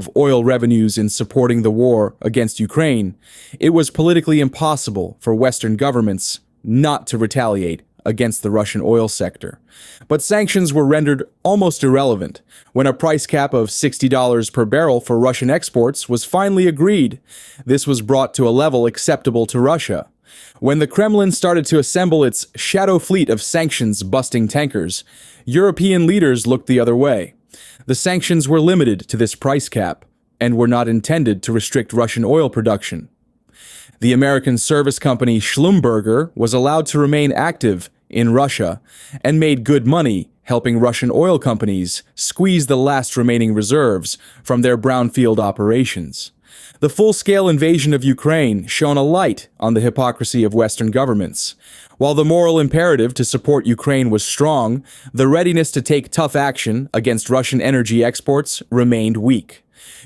of oil revenues in supporting the war against Ukraine, it was politically impossible for Western governments not to retaliate against the Russian oil sector. But sanctions were rendered almost irrelevant when a price cap of $60 per barrel for Russian exports was finally agreed. This was brought to a level acceptable to Russia. When the Kremlin started to assemble its shadow fleet of sanctions-busting tankers, European leaders looked the other way. The sanctions were limited to this price cap and were not intended to restrict Russian oil production. The American service company Schlumberger was allowed to remain active in Russia and made good money helping Russian oil companies squeeze the last remaining reserves from their brownfield operations. The full-scale invasion of Ukraine shone a light on the hypocrisy of Western governments. While the moral imperative to support Ukraine was strong, the readiness to take tough action against Russian energy exports remained weak.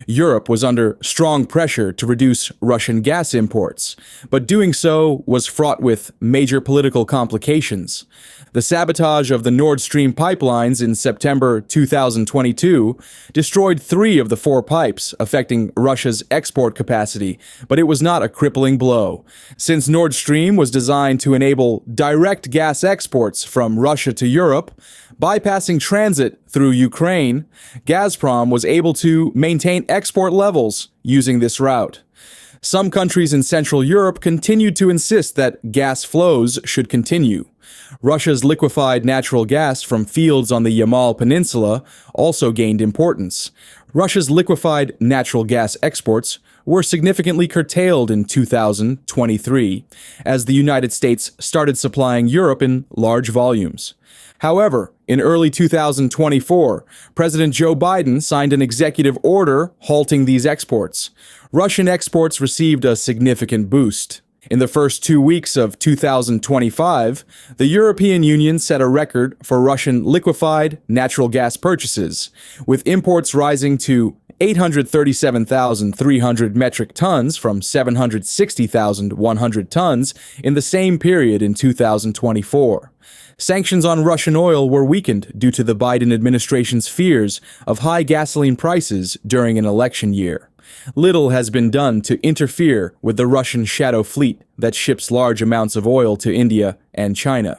Europe was under strong pressure to reduce Russian gas imports, but doing so was fraught with major political complications. The sabotage of the Nord Stream pipelines in September 2022 destroyed 3 of the 4 pipes, affecting Russia's export capacity, but it was not a crippling blow. Since Nord Stream was designed to enable direct gas exports from Russia to Europe, bypassing transit through Ukraine, Gazprom was able to maintain export levels using this route. Some countries in Central Europe continued to insist that gas flows should continue. Russia's liquefied natural gas from fields on the Yamal Peninsula also gained importance. Russia's liquefied natural gas exports were significantly curtailed in 2023 as the United States started supplying Europe in large volumes. However, in early 2024, President Joe Biden signed an executive order halting these exports. Russian exports received a significant boost. In the first 2 weeks of 2025, the European Union set a record for Russian liquefied natural gas purchases, with imports rising to 837,300 metric tons from 760,100 tons in the same period in 2024. Sanctions on Russian oil were weakened due to the Biden administration's fears of high gasoline prices during an election year. Little has been done to interfere with the Russian shadow fleet that ships large amounts of oil to India and China.